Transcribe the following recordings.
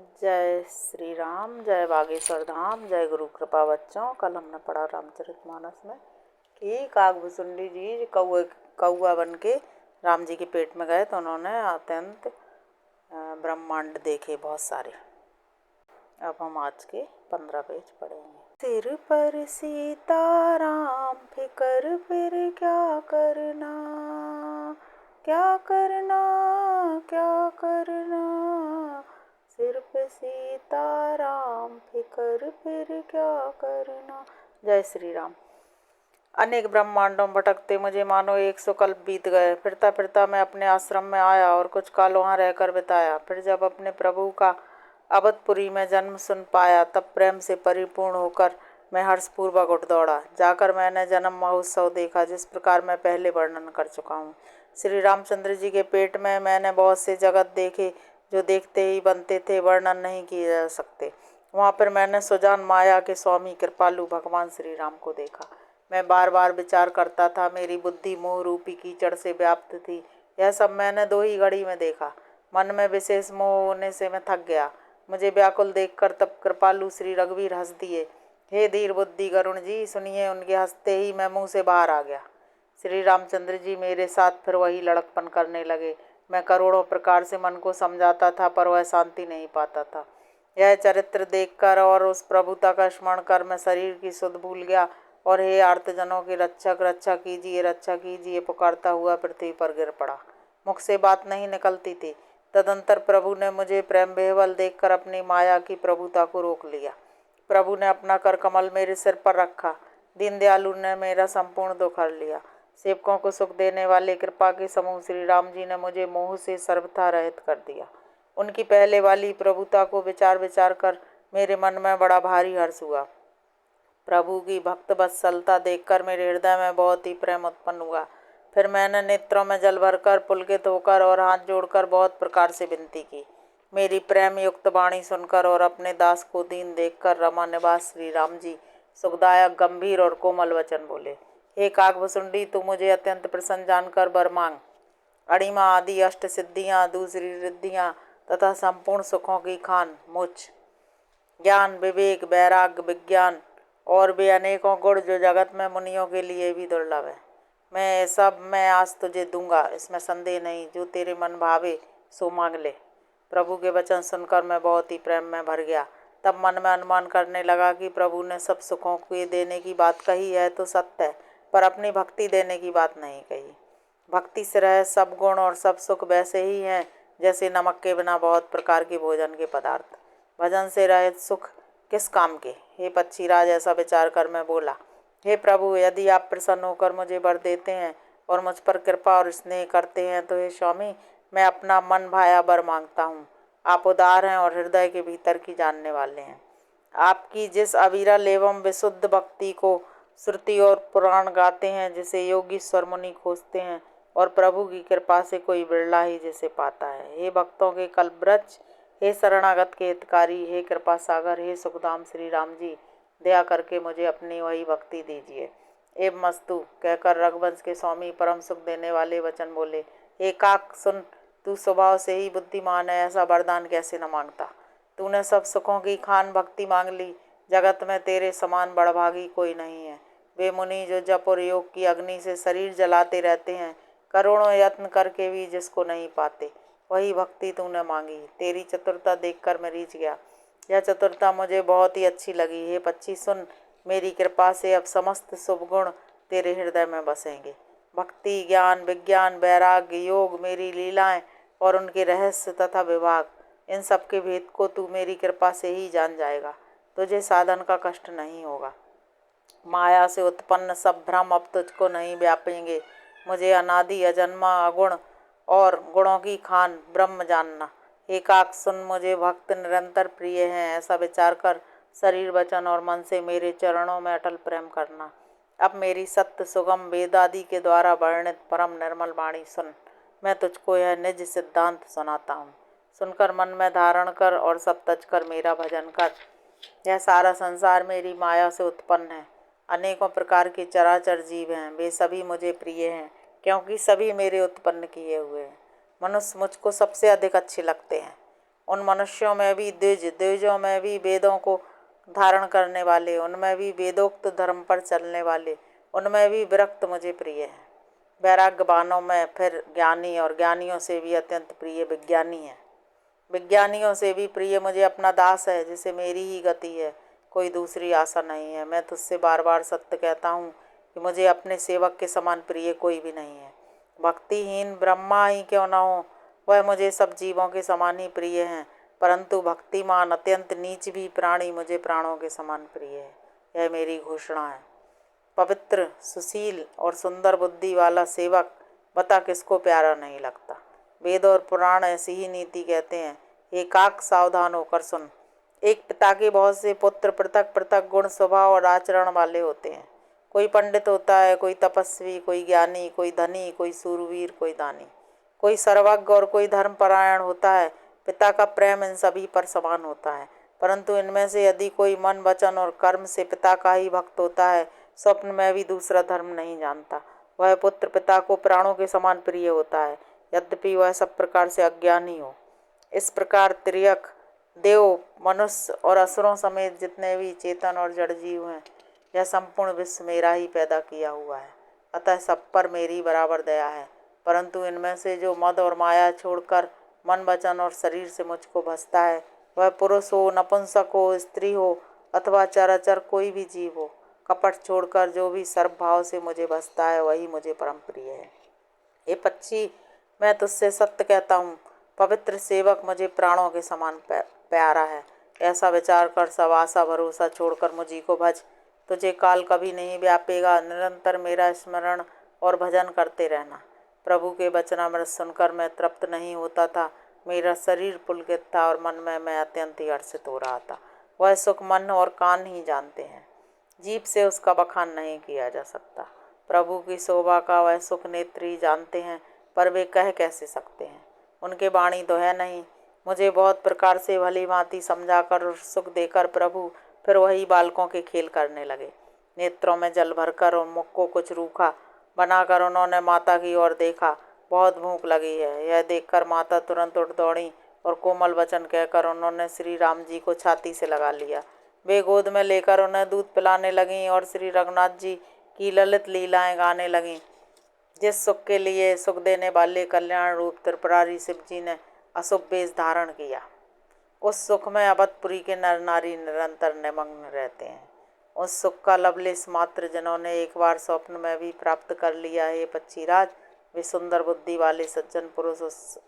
जय श्री राम, जय बागेश्वर धाम, जय गुरु कृपा। बच्चों, कल हमने पढ़ा रामचरितमानस में कि काकभुसुंडी जी कौआ बन के राम जी के पेट में गए तो उन्होंने अत्यंत ब्रह्मांड देखे बहुत सारे। अब हम आज के 15 पेज पढ़ेंगे। सिर पर सीताराम फिकर फिर क्या करना, क्या करना, क्या करना। सिर पे सीताराम फिकर फिर क्या करना। जय श्री राम। अनेक ब्रह्मांडों में भटकते मुझे मानो 100 कल्प बीत गए। फिरता फिरता मैं अपने आश्रम में आया और कुछ काल वहाँ रहकर बिताया। फिर जब अपने प्रभु का अवधपुरी में जन्म सुन पाया तब प्रेम से परिपूर्ण होकर मैं हर्षपूर्वक उठ दौड़ा। जाकर मैंने जन्म महोत्सव देखा जिस प्रकार मैं पहले वर्णन कर चुका हूँ। श्री रामचंद्र जी के पेट में मैंने बहुत से जगत देखे जो देखते ही बनते थे, वर्णन नहीं किए जा सकते। वहाँ पर मैंने सुजान माया के स्वामी कृपालु भगवान श्री राम को देखा। मैं बार बार विचार करता था, मेरी बुद्धि मोह रूपी कीचड़ से व्याप्त थी। यह सब मैंने 2 ही घड़ी में देखा। मन में विशेष मोह होने से मैं थक गया। मुझे व्याकुल देखकर तब कृपालु श्री रघुवीर हंस दिए। हे धीर बुद्धि गरुण जी, सुनिए। उनके हंसते ही मैं मुँह से बाहर आ गया। श्री रामचंद्र जी मेरे साथ फिर वही लड़कपन करने लगे। मैं करोड़ों प्रकार से मन को समझाता था पर वह शांति नहीं पाता था। यह चरित्र देखकर और उस प्रभुता का स्मरण कर मैं शरीर की सुध भूल गया और हे आर्तजनों के रक्षक, रक्षा कीजिए, रक्षा कीजिए पुकारता हुआ पृथ्वी पर गिर पड़ा। मुख से बात नहीं निकलती थी। तदंतर प्रभु ने मुझे प्रेम बेहवल देखकर अपनी माया की प्रभुता को रोक लिया। प्रभु ने अपना कर कमल मेरे सिर पर रखा। दीनदयालु ने मेरा संपूर्ण दुख हर लिया। सेवकों को सुख देने वाले कृपा के समूह श्री राम जी ने मुझे मोह से सर्वथा रहित कर दिया। उनकी पहले वाली प्रभुता को विचार विचार कर मेरे मन में बड़ा भारी हर्ष हुआ। प्रभु की भक्त वत्सलता देखकर मेरे हृदय में बहुत ही प्रेम उत्पन्न हुआ। फिर मैंने नेत्रों में जल भरकर पुलकित होकर और हाथ जोड़कर बहुत प्रकार से विनती की। मेरी प्रेम युक्त वाणी सुनकर और अपने दास को दीन देखकर रमा निवास श्री राम जी सुखदायक गंभीर और कोमल वचन बोले। हे काकभुसुंडी, तू मुझे अत्यंत प्रसन्न जानकर वर मांग। अणिमा आदि अष्ट सिद्धियाँ, दूसरी रिद्धियाँ तथा संपूर्ण सुखों की खान मुझ ज्ञान, विवेक, वैराग्य, विज्ञान और भी अनेकों गुण जो जगत में मुनियों के लिए भी दुर्लभ है, मैं आज तुझे दूंगा, इसमें संदेह नहीं। जो तेरे मन भावे सो मांग ले। प्रभु के वचन सुनकर मैं बहुत ही प्रेम में भर गया। तब मन में अनुमान करने लगा कि प्रभु ने सब सुखों को देने की बात कही है तो सत्य है, पर अपनी भक्ति देने की बात नहीं कही। भक्ति से रहे सब गुण और सब सुख वैसे ही हैं जैसे नमक के बिना बहुत प्रकार के भोजन के पदार्थ। भजन से रहित सुख किस काम के। हे पक्षीराज, ऐसा विचार कर मैं बोला, हे प्रभु, यदि आप प्रसन्न होकर मुझे वर देते हैं और मुझ पर कृपा और स्नेह करते हैं तो हे स्वामी, मैं अपना मन भाया वर मांगता हूँ। आप उदार हैं और हृदय के भीतर की जानने वाले हैं। आपकी जिस अविरल एवं विशुद्ध भक्ति को श्रुति और पुराण गाते हैं, जिसे योगीश्वर मुनि खोजते हैं और प्रभु की कृपा से कोई बिरला ही जिसे पाता है। हे भक्तों के कल्पवृक्ष, हे शरणागत के हितकारी, हे कृपा सागर, हे सुखधाम श्री राम जी, दया करके मुझे अपनी वही भक्ति दीजिए। एवं मस्तु कहकर रघुवंश के स्वामी परम सुख देने वाले वचन बोले। हे काक सुन, तू स्वभाव से ही बुद्धिमान है, ऐसा वरदान कैसे न मांगता। तूने सब सुखों की खान भक्ति मांग ली। जगत में तेरे समान बड़भागी कोई नहीं है। वे मुनि जो जप और योग की अग्नि से शरीर जलाते रहते हैं, करोड़ों यत्न करके भी जिसको नहीं पाते, वही भक्ति तूने मांगी। तेरी चतुरता देखकर मैं रीझ गया। यह चतुरता मुझे बहुत ही अच्छी लगी। हे पक्षी सुन, मेरी कृपा से अब समस्त शुभ गुण तेरे हृदय में बसेंगे। भक्ति, ज्ञान, विज्ञान, वैराग्य, योग, मेरी लीलाएं और उनके रहस्य तथा विभाग, इन सब के भेद को तू मेरी कृपा से ही जान जाएगा। तुझे साधन का कष्ट नहीं होगा। माया से उत्पन्न सब भ्रम अब तुझको नहीं व्यापेंगे। मुझे अनादि, अजन्मा, अगुण और गुणों की खान ब्रह्म जानना। हे काक सुन, मुझे भक्त निरंतर प्रिय हैं, ऐसा विचार कर शरीर, वचन और मन से मेरे चरणों में अटल प्रेम करना। अब मेरी सत्य सुगम वेद आदि के द्वारा वर्णित परम निर्मल वाणी सुन। मैं तुझको यह निज सिद्धांत सुनाता हूँ। सुनकर मन में धारण कर और सब तज कर मेरा भजन कर। यह सारा संसार मेरी माया से उत्पन्न है। अनेकों प्रकार के चराचर जीव हैं, वे सभी मुझे प्रिय हैं क्योंकि सभी मेरे उत्पन्न किए हुए हैं। मनुष्य मुझको सबसे अधिक अच्छे लगते हैं। उन मनुष्यों में भी द्विज, द्विजों में भी वेदों को धारण करने वाले, उनमें भी वेदोक्त धर्म पर चलने वाले, उनमें भी विरक्त मुझे प्रिय है। वैराग्यवानों में फिर ज्ञानी, और ज्ञानियों से भी अत्यंत प्रिय विज्ञानी है। विज्ञानियों से भी प्रिय मुझे अपना दास है, जिसे मेरी ही गति है, कोई दूसरी आशा नहीं है। मैं तुझसे बार बार सत्य कहता हूँ कि मुझे अपने सेवक के समान प्रिय कोई भी नहीं है। भक्तिहीन ब्रह्मा ही क्यों न हो, वह मुझे सब जीवों के समान ही प्रिय हैं, परंतु भक्तिमान अत्यंत नीच भी प्राणी मुझे प्राणों के समान प्रिय है। यह मेरी घोषणा है। पवित्र, सुशील और सुंदर बुद्धि वाला सेवक बता किसको प्यारा नहीं लगता। वेद और पुराण ऐसी ही नीति कहते हैं। एकाक सावधान होकर सुन। एक पिता के बहुत से पुत्र पृथक पृथक गुण, स्वभाव और आचरण वाले होते हैं। कोई पंडित होता है, कोई तपस्वी, कोई ज्ञानी, कोई धनी, कोई सूरवीर, कोई दानी, कोई सर्वज्ञ और कोई धर्मपरायण होता है। पिता का प्रेम इन सभी पर समान होता है, परंतु इनमें से यदि कोई मन, वचन और कर्म से पिता का ही भक्त होता है, स्वप्न में भी दूसरा धर्म नहीं जानता, वह पुत्र पिता को प्राणों के समान प्रिय होता है, यद्यपि वह सब प्रकार से अज्ञानी हो। इस प्रकार त्रियक, देव, मनुष्य और असुरों समेत जितने भी चेतन और जड़ जीव हैं, यह संपूर्ण विश्व मेरा ही पैदा किया हुआ है। अतः सब पर मेरी बराबर दया है, परंतु इनमें से जो मद और माया छोड़कर मन, वचन और शरीर से मुझको भजता है, वह पुरुष हो, नपुंसक हो, स्त्री हो अथवा चराचर कोई भी जीव हो, कपट छोड़कर जो भी सर्वभाव से मुझे भजता है, वही मुझे परम प्रिय है। ये पक्षी, मैं तुझसे सत्य कहता हूँ, पवित्र सेवक मुझे प्राणों के समान प्यारा है। ऐसा विचार कर सब आशा भरोसा छोड़कर मुझी को भज, तुझे काल कभी नहीं व्यापेगा। निरंतर मेरा स्मरण और भजन करते रहना। प्रभु के वचनामृत सुनकर मैं तृप्त नहीं होता था, मेरा शरीर पुलकित था और मन में मैं अत्यंत ही हर्षित हो रहा था। वह सुख मन और कान ही जानते हैं, जीभ से उसका बखान नहीं किया जा सकता। प्रभु की शोभा का वह सुख नेत्र ही जानते हैं, पर वे कह कैसे सकते हैं, उनके वाणी तो है नहीं। मुझे बहुत प्रकार से भली भांति समझाकर और सुख देकर प्रभु फिर वही बालकों के खेल करने लगे। नेत्रों में जल भरकर और मुख को कुछ रूखा बनाकर उन्होंने माता की ओर देखा। बहुत भूख लगी है, यह देखकर माता तुरंत उठ दौड़ी और कोमल वचन कहकर उन्होंने श्री राम जी को छाती से लगा लिया। वे गोद में लेकर उन्हें दूध पिलाने लगीं और श्री रघुनाथ जी की ललित लीलाएं गाने लगीं। जिस सुख के लिए सुख देने वाले कल्याण रूप त्रिपुरारी शिव जी ने अशुभ वेश धारण किया, उस सुख में अवधपुरी के नर नारी निरंतर निमग्न रहते हैं। उस सुख का लवलेश मात्र जिन्होंने एक बार स्वप्न में भी प्राप्त कर लिया है पक्षीराज, वे सुंदर बुद्धि वाले सज्जन पुरुष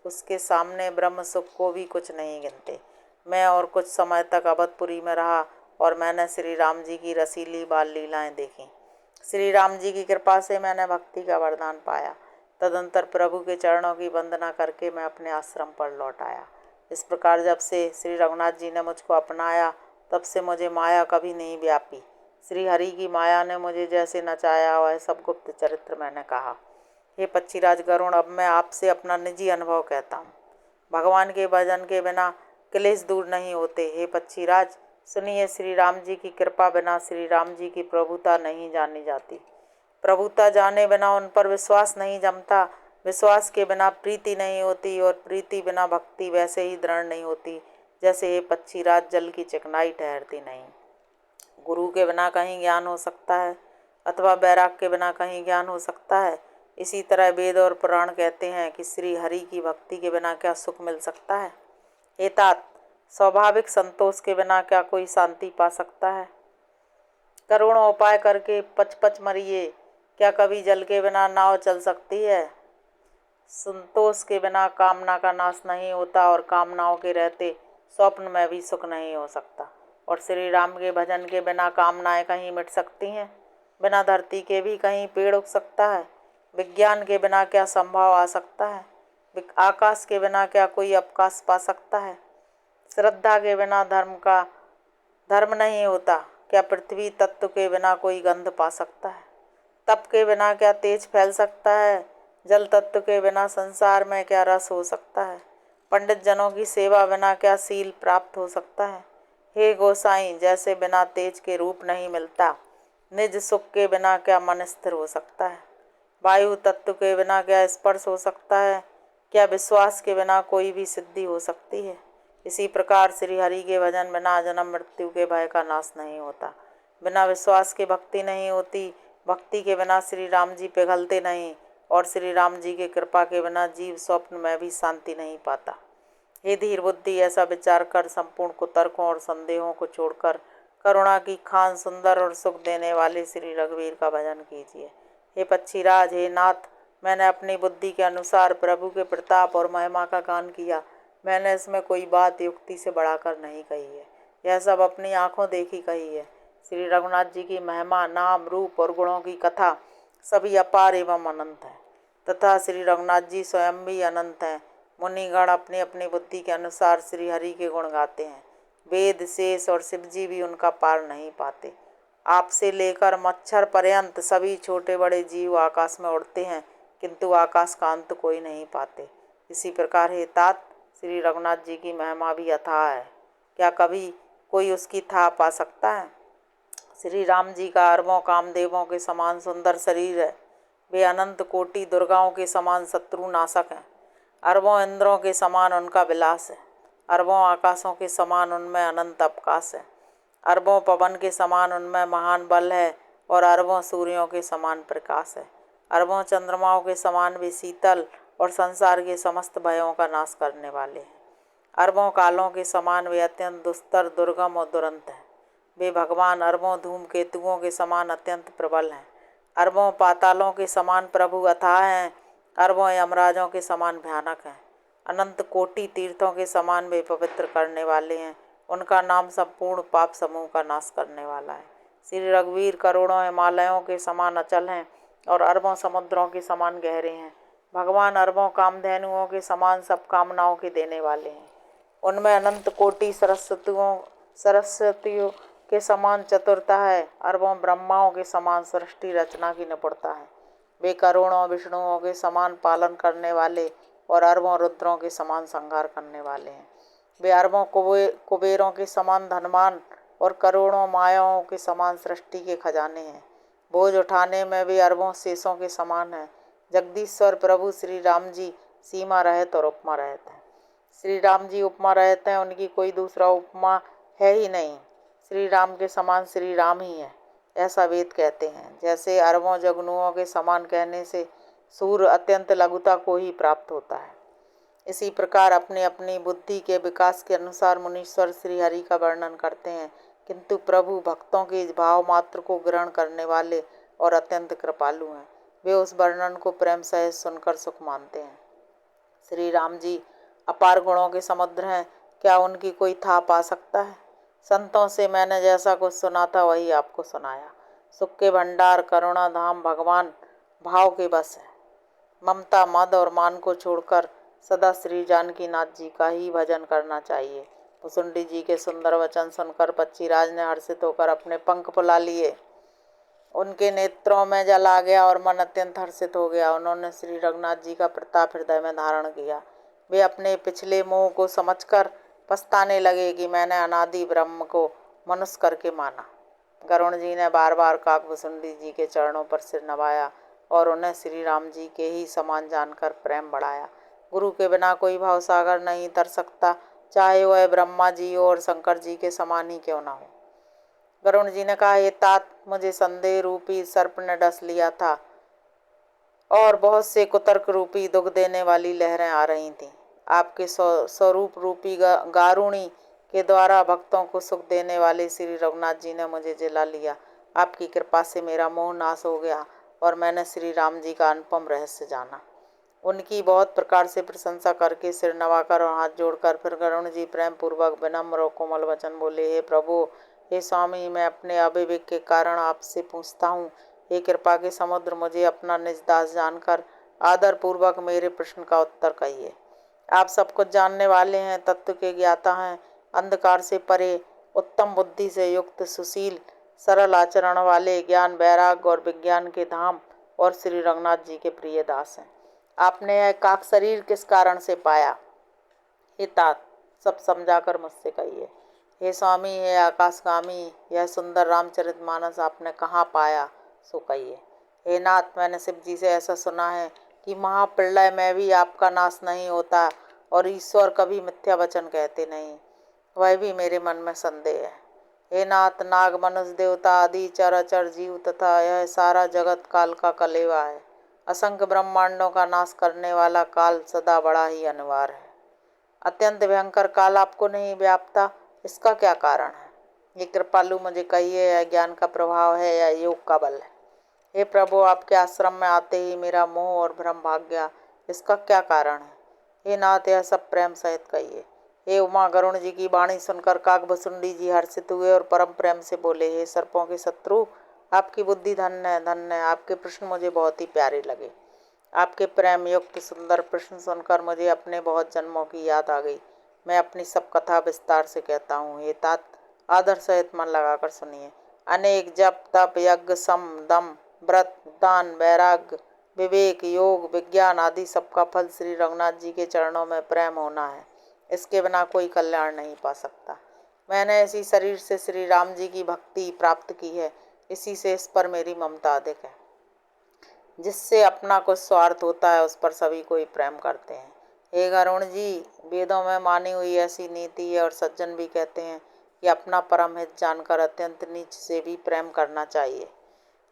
उसके सामने ब्रह्म सुख को भी कुछ नहीं गिनते। मैं और कुछ समय तक अवधपुरी में रहा और मैंने श्री राम जी की रसीली बाल लीलाएं देखी। श्री राम जी की कृपा से मैंने भक्ति का वरदान पाया। तदंतर प्रभु के चरणों की वंदना करके मैं अपने आश्रम पर लौट आया। इस प्रकार जब से श्री रघुनाथ जी ने मुझको अपनाया, तब से मुझे माया कभी नहीं व्यापी। श्री हरि की माया ने मुझे जैसे नचाया, वह सब गुप्त चरित्र मैंने कहा। हे पक्षीराज गरुण, अब मैं आपसे अपना निजी अनुभव कहता हूँ। भगवान के भजन के बिना क्लेश दूर नहीं होते। हे पक्षीराज सुनिए, श्री राम जी की कृपा बिना श्री राम जी की प्रभुता नहीं जानी जाती। प्रभुता जाने बिना उन पर विश्वास नहीं जमता। विश्वास के बिना प्रीति नहीं होती और प्रीति बिना भक्ति वैसे ही दृढ़ नहीं होती जैसे ये पक्षीराज जल की चिकनाई ठहरती नहीं। गुरु के बिना कहीं ज्ञान हो सकता है अथवा बैराग के बिना कहीं ज्ञान हो सकता है। इसी तरह वेद और पुराण कहते हैं कि श्री हरि की भक्ति के बिना क्या सुख मिल सकता है। हे तात, स्वाभाविक संतोष के बिना क्या कोई शांति पा सकता है। करोड़ों उपाय करके पच पच मरिए, क्या कभी जल के बिना नाव चल सकती है। संतोष के बिना कामना का नाश नहीं होता और कामनाओं के रहते स्वप्न में भी सुख नहीं हो सकता। और श्री राम के भजन के बिना कामनाएं कहीं मिट सकती हैं। बिना धरती के भी कहीं पेड़ उग सकता है। विज्ञान के बिना क्या संभव आ सकता है। आकाश के बिना क्या कोई अवकाश पा सकता है। श्रद्धा के बिना धर्म नहीं होता। क्या पृथ्वी तत्व के बिना कोई गंध पा सकता है। तप के बिना क्या तेज फैल सकता है। जल तत्व के बिना संसार में क्या रस हो सकता है। पंडित जनों की सेवा बिना क्या शील प्राप्त हो सकता है। हे गोसाई, जैसे बिना तेज के रूप नहीं मिलता, निज सुख के बिना क्या मन स्थिर हो सकता है। वायु तत्व के बिना क्या स्पर्श हो सकता है। क्या विश्वास के बिना कोई भी सिद्धि हो सकती है। इसी प्रकार श्री हरि के भजन बिना जन्म मृत्यु के भय का नाश नहीं होता। बिना विश्वास के भक्ति नहीं होती। भक्ति के बिना श्री राम जी पिघलते नहीं और श्री राम जी की कृपा के बिना जीव स्वप्न में भी शांति नहीं पाता। हे धीर बुद्धि, ऐसा विचार कर संपूर्ण कुतर्कों और संदेहों को छोड़कर करुणा की खान सुंदर और सुख देने वाले श्री रघुवीर का भजन कीजिए। हे पक्षीराज, हे नाथ, मैंने अपनी बुद्धि के अनुसार प्रभु के प्रताप और महिमा का गान किया। मैंने इसमें कोई बात युक्ति से बढ़ाकर नहीं कही है, यह सब अपनी आंखों देखी कही है। श्री रघुनाथ जी की महिमा, नाम, रूप और गुणों की कथा सभी अपार एवं अनंत है तथा श्री रघुनाथ जी स्वयं भी अनंत हैं। मुनिगण अपनी अपनी बुद्धि के अनुसार श्री हरि के गुण गाते हैं। वेद, शेष और शिव जी भी उनका पार नहीं पाते। आपसे लेकर मच्छर पर्यंत सभी छोटे बड़े जीव आकाश में उड़ते हैं, किंतु आकाश का अंत कोई नहीं पाते। इसी प्रकार हे तात, श्री रघुनाथ जी की महिमा भी अथाह है, क्या कभी कोई उसकी था पा सकता है। श्री राम जी का अरबों कामदेवों के समान सुंदर शरीर है। वे अनंत कोटि दुर्गाओं के समान शत्रु नाशक हैं। अरबों इंद्रों के समान उनका विलास है। अरबों आकाशों के समान उनमें अनंत अवकाश है। अरबों पवन के समान उनमें महान बल है और अरबों सूर्यों के समान प्रकाश है। अरबों चंद्रमाओं के समान वे शीतल और संसार के समस्त भयों का नाश करने वाले हैं। अरबों कालों के समान वे अत्यंत दुस्तर, दुर्गम और दुरंत हैं। वे भगवान अरबों धूमकेतुओं के समान अत्यंत प्रबल हैं। अरबों पातालों के समान प्रभु अथाह हैं। अरबों यमराजों के समान भयानक हैं। अनंत कोटि तीर्थों के समान वे पवित्र करने वाले हैं। उनका नाम संपूर्ण पाप समूह का नाश करने वाला है। श्री रघुवीर करोड़ों हिमालयों के समान अचल हैं और अरबों समुद्रों के समान गहरे हैं। भगवान अरबों कामधेनुओं के समान सब कामनाओं के देने वाले हैं। उनमें अनंत कोटि सरस्वतियों के समान चतुरता है। अरबों ब्रह्माओं के समान सृष्टि रचना की निपुणता है। वे करोड़ों विष्णुओं के समान पालन करने वाले और अरबों रुद्रों के समान संहार करने वाले हैं। वे अरबों कुबेरों के समान धनवान और करोड़ों मायाओं के समान सृष्टि के खजाने हैं। बोझ उठाने में वे अरबों शेषों के समान हैं। जगदीश्वर प्रभु श्री राम जी सीमा रहित और उपमा रहित हैं। श्री राम जी उपमा रहित हैं, उनकी कोई दूसरा उपमा है ही नहीं। श्री राम के समान श्री राम ही है, ऐसा वेद कहते हैं। जैसे अरबों जगनुओं के समान कहने से सूर्य अत्यंत लघुता को ही प्राप्त होता है, इसी प्रकार अपने अपनी बुद्धि के विकास के अनुसार मुनीश्वर श्री हरि का वर्णन करते हैं, किंतु प्रभु भक्तों के भाव मात्र को ग्रहण करने वाले और अत्यंत कृपालु हैं। वे उस वर्णन को प्रेम सहित सुनकर सुख मानते हैं। श्री राम जी अपार गुणों के समुद्र हैं, क्या उनकी कोई था पा सकता है। संतों से मैंने जैसा कुछ सुना था वही आपको सुनाया। सुख के भंडार करुणा धाम भगवान भाव के बस है। ममता मद और मान को छोड़कर सदा श्री जानकी नाथ जी का ही भजन करना चाहिए। भुसुंडी जी के सुंदर वचन सुनकर पक्षीराज ने हर्षित होकर अपने पंख फुला लिए। उनके नेत्रों में जल आ गया और मन अत्यंत हर्षित हो गया। उन्होंने श्री रघुनाथ जी का प्रताप हृदय में धारण किया। वे अपने पिछले मोह को समझकर पछताने लगे कि मैंने अनादि ब्रह्म को मनुष्य करके माना। गरुण जी ने बार बार काकभुसुंडी जी के चरणों पर सिर नवाया और उन्हें श्री राम जी के ही समान जानकर प्रेम बढ़ाया। गुरु के बिना कोई भाव सागर नहीं तर सकता, चाहे वह ब्रह्मा जी और शंकर जी के समान ही क्यों ना हो। गरुण जी ने कहा, ये तात, मुझे संदेह रूपी सर्प ने डस लिया था और बहुत से कुतर्क रूपी दुख देने वाली लहरें आ रही थीं। आपके स्वरूप रूपी गारुणी के द्वारा भक्तों को सुख देने वाले श्री रघुनाथ जी ने मुझे जिला लिया। आपकी कृपा से मेरा मोह नाश हो गया और मैंने श्री राम जी का अनुपम रहस्य जाना। उनकी बहुत प्रकार से प्रशंसा करके सिर नवाकर और हाथ जोड़कर फिर गरुण जी प्रेम पूर्वक विनम्र और कोमल वचन बोले, हे प्रभु, हे स्वामी, मैं अपने अविवेक के कारण आपसे पूछता हूँ। हे कृपा के समुद्र, मुझे अपना निज दास जानकर आदर पूर्वक मेरे प्रश्न का उत्तर कहिए। आप सब कुछ जानने वाले हैं, तत्व के ज्ञाता हैं, अंधकार से परे, उत्तम बुद्धि से युक्त, सुशील, सरल आचरण वाले, ज्ञान वैराग्य और विज्ञान के धाम और श्री रघुनाथ जी के प्रिय दास हैं। आपने यह काक शरीर किस कारण से पाया। हे तात, सब समझाकर मुझसे कहिए। हे स्वामी, हे आकाशगामी, यह सुंदर रामचरितमानस आपने कहाँ पाया, सो कहिए। हे नाथ, मैंने शिव जी से ऐसा सुना है कि महाप्रलय में भी आपका नाश नहीं होता और ईश्वर कभी मिथ्या वचन कहते नहीं, वह भी मेरे मन में संदेह है। हे नाथ, नाग मनुष्य देवता आदि चराचर जीव तथा यह सारा जगत काल का कलेवा है। असंख्य ब्रह्मांडों का नाश करने वाला काल सदा बड़ा ही अनिवार्य है। अत्यंत भयंकर काल आपको नहीं व्यापता, इसका क्या कारण है? ये कृपालु मुझे कहिए, यह ज्ञान का प्रभाव है या योग का बल है? हे प्रभु, आपके आश्रम में आते ही मेरा मोह और भ्रम भाग गया, इसका क्या कारण है? हे नाथ, यह सब प्रेम सहित कहिए। हे उमा, गरुण जी की वाणी सुनकर काकभुसुंडी जी हर्षित हुए और परम प्रेम से बोले, हे सर्पों के शत्रु, आपकी बुद्धि धन्य है, धन्य है। आपके प्रश्न मुझे बहुत ही प्यारे लगे। आपके प्रेम युक्त सुंदर प्रश्न सुनकर मुझे अपने बहुत जन्मों की याद आ गई। मैं अपनी सब कथा विस्तार से कहता हूँ। हे तात, आदर सहित मन लगाकर सुनिए। अनेक जप तप यज्ञ सम दम व्रत दान वैराग्य विवेक योग विज्ञान आदि सबका फल श्री रघुनाथ जी के चरणों में प्रेम होना है। इसके बिना कोई कल्याण नहीं पा सकता। मैंने इसी शरीर से श्री राम जी की भक्ति प्राप्त की है, इसी से इस पर मेरी ममता अधिक है। जिससे अपना कुछ स्वार्थ होता है उस पर सभी कोई प्रेम करते हैं। हे गरुण जी, वेदों में मानी हुई ऐसी नीति है और सज्जन भी कहते हैं कि अपना परम हित जानकर अत्यंत नीच से भी प्रेम करना चाहिए।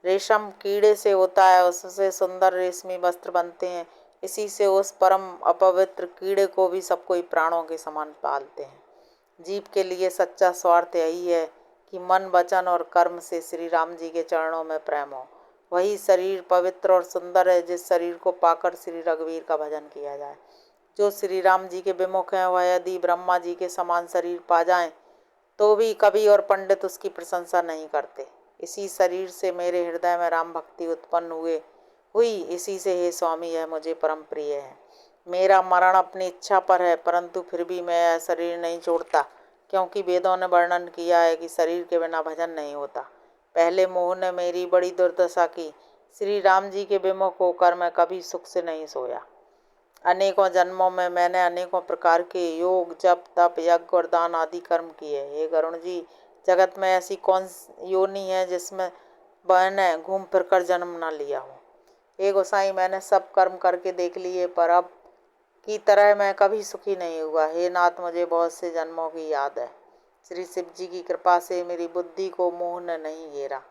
रेशम कीड़े से होता है, उससे सुंदर रेशमी वस्त्र बनते हैं। इसी से उस परम अपवित्र कीड़े को भी सब कोई प्राणों के समान पालते हैं। जीव के लिए सच्चा स्वार्थ यही है कि मन वचन और कर्म से श्री राम जी के चरणों में प्रेम हो। वही शरीर पवित्र और सुंदर है जिस शरीर को पाकर श्री रघुवीर का भजन किया जाए। जो श्री राम जी के विमुख हैं वह यदि ब्रह्मा जी के समान शरीर पा जाएं तो भी कवि और पंडित उसकी प्रशंसा नहीं करते। इसी शरीर से मेरे हृदय में राम भक्ति उत्पन्न हुई, इसी से हे स्वामी यह मुझे परम प्रिय है। मेरा मरण अपनी इच्छा पर है, परंतु फिर भी मैं यह शरीर नहीं छोड़ता, क्योंकि वेदों ने वर्णन किया है कि शरीर के बिना भजन नहीं होता। पहले मोह ने मेरी बड़ी दुर्दशा की। श्री राम जी के विमुख होकर मैं कभी सुख से नहीं सोया। अनेकों जन्मों में मैंने अनेकों प्रकार के योग जप तप यज्ञ और दान आदि कर्म किए। हे गरुण जी, जगत में ऐसी कौन योनि है जिसमें मैंने घूम फिर कर जन्म न लिया हो। हे गोसाई, मैंने सब कर्म करके देख लिए, पर अब की तरह मैं कभी सुखी नहीं हुआ। हे नाथ, मुझे बहुत से जन्मों की याद है। श्री शिव जी की कृपा से मेरी बुद्धि को मोह ने नहीं घेरा।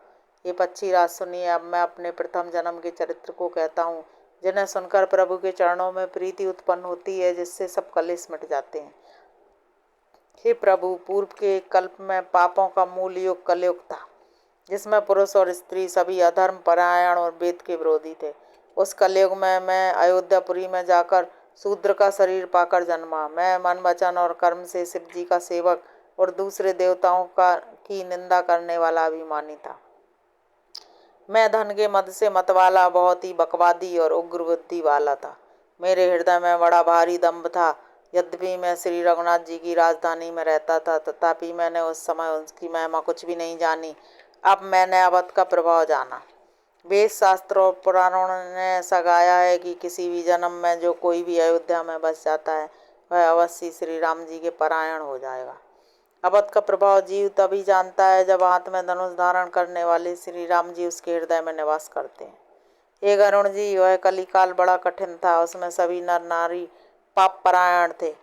ये पक्षी राज सुनिए, अब मैं अपने प्रथम जन्म के चरित्र को कहता हूँ, जिन्हें सुनकर प्रभु के चरणों में प्रीति उत्पन्न होती है, जिससे सब कलेश मिट जाते हैं। हे प्रभु, पूर्व के कल्प में पापों का मूल युग कलयुग था, जिसमें पुरुष और स्त्री सभी अधर्म परायण और वेद के विरोधी थे। उस कलयुग में मैं अयोध्यापुरी में जाकर शूद्र का शरीर पाकर जन्मा। मैं मन वचन और कर्म से शिव जी का सेवक और दूसरे देवताओं की निंदा करने वाला अभिमानी था। मैं धन के मद से मतवाला, बहुत ही बकवादी और उग्र बुद्धि वाला था। मेरे हृदय में बड़ा भारी दंभ था। यद्यपि मैं श्री रघुनाथ जी की राजधानी में रहता था, तथापि मैंने उस समय उसकी महिमा कुछ भी नहीं जानी। अब मैंने अवध का प्रभाव जाना। वेद शास्त्रों और पुराणों ने ऐसा गाया है कि किसी भी जन्म में जो कोई भी अयोध्या में बस जाता है वह अवश्य श्री राम जी के परायण हो जाएगा। अवध का प्रभाव जीव तभी जानता है जब हाथ में धनुष धारण करने वाले श्री राम जी उसके हृदय में निवास करते हैं। हे गरुण जी, वह कलिकाल बड़ा कठिन था। उसमें सभी नर नारी पाप परायण थे।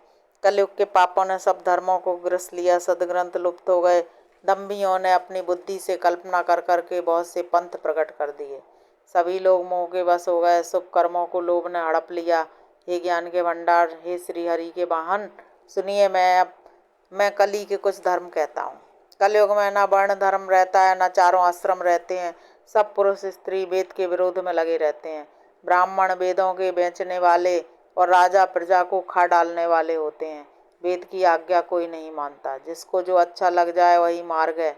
कलयुग के पापों ने सब धर्मों को ग्रस लिया। सदग्रंथ लुप्त हो गए। दम्भियों ने अपनी बुद्धि से कल्पना कर करके बहुत से पंथ प्रकट कर दिए। सभी लोग मोह के वश हो गए। शुभ कर्मों को लोभ ने हड़प लिया। हे ज्ञान के भंडार, हे श्री हरि के वाहन, सुनिए, मैं कली के कुछ धर्म कहता हूँ। कलयुग में न वर्ण धर्म रहता है, न चारों आश्रम रहते हैं। सब पुरुष स्त्री वेद के विरोध में लगे रहते हैं। ब्राह्मण वेदों के बेचने वाले और राजा प्रजा को खा डालने वाले होते हैं। वेद की आज्ञा कोई नहीं मानता। जिसको जो अच्छा लग जाए वही मार्ग है।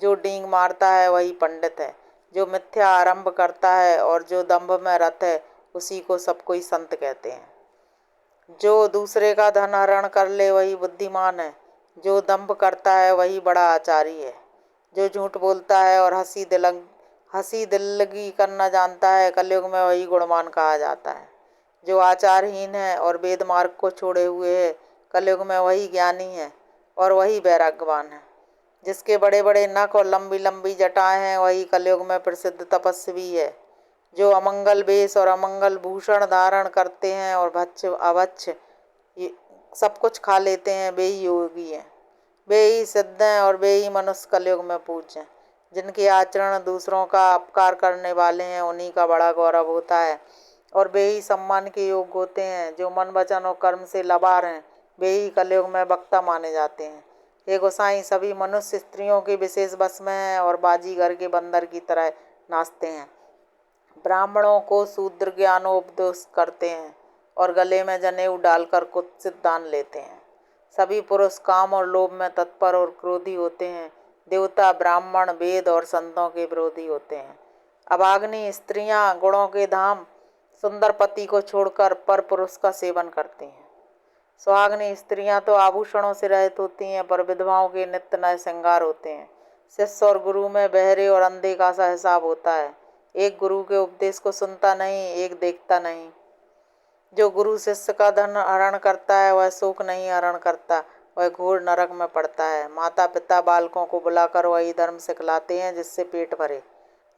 जो डींग मारता है वही पंडित है। जो मिथ्या आरंभ करता है और जो दंभ में रत है उसी को सब कोई संत कहते हैं। जो दूसरे का धन हरण कर ले वही बुद्धिमान है। जो दंभ करता है वही बड़ा आचारी है। जो झूठ बोलता है और हंसी दिल्लगी करना जानता है, कलयुग में वही गुणवान कहा जाता है। जो आचारहीन है और वेद मार्ग को छोड़े हुए है, कलयुग में वही ज्ञानी है और वही वैराग्यवान है। जिसके बड़े बड़े नख और लंबी लंबी जटाएं हैं वही कलयुग में प्रसिद्ध तपस्वी है। जो अमंगल वेश और अमंगल भूषण धारण करते हैं और भक्ष अभक्ष सब कुछ खा लेते हैं वे ही योगी हैं, वे ही सिद्ध हैं और वे ही मनुष्य कलयुग में पूज्य हैं। जिनके आचरण दूसरों का अपकार करने वाले हैं उन्हीं का बड़ा गौरव होता है और वे ही सम्मान के योग्य होते हैं। जो मन वचन और कर्म से लबार हैं वे ही कलयुग में वक्ता माने जाते हैं। हे गोसाई, सभी मनुष्य स्त्रियों के विशेष बस में हैं और बाजीगर के बंदर की तरह नाचते हैं। ब्राह्मणों को शूद्र ज्ञानोपदेश करते हैं और गले में जनेऊ डालकर कुत्सित दान लेते हैं। सभी पुरुष काम और लोभ में तत्पर और क्रोधी होते हैं। देवता, ब्राह्मण, वेद और संतों के विरोधी होते हैं। अभाग्नि स्त्रियां गुणों के धाम सुंदर पति को छोड़कर पर पुरुष का सेवन करती हैं। सुहागनी स्त्रियां तो आभूषणों से रहित होती हैं पर विधवाओं के नित्य नए श्रृंगार होते हैं। शिष्य और गुरु में बहरे और अंधे का सा हिसाब होता है। एक गुरु के उपदेश को सुनता नहीं, एक देखता नहीं। जो गुरु शिष्य का धन हरण करता है वह शोक नहीं हरण करता, वह घोर नरक में पड़ता है। माता पिता बालकों को बुलाकर वही धर्म सिखलाते हैं जिससे पेट भरे।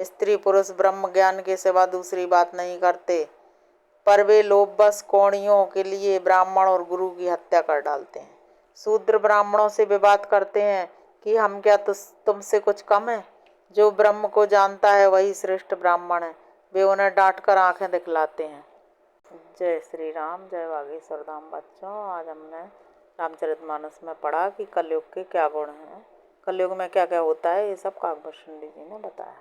स्त्री पुरुष ब्रह्म ज्ञान के सिवा दूसरी बात नहीं करते, पर वे लोभवश कौड़ियों के लिए ब्राह्मण और गुरु की हत्या कर डालते हैं। शूद्र ब्राह्मणों से विवाद करते हैं कि हम क्या तुमसे कुछ कम है। जो ब्रह्म को जानता है वही श्रेष्ठ ब्राह्मण है। वे उन्हें डांटकर आंखें दिखलाते हैं। जय श्री राम, जय बागेश्वर धाम। बच्चों, आज हमने रामचरितमानस में पढ़ा कि कलयुग के क्या गुण हैं, कलयुग में क्या क्या होता है, ये सब काकभूषुंडी जी ने बताया।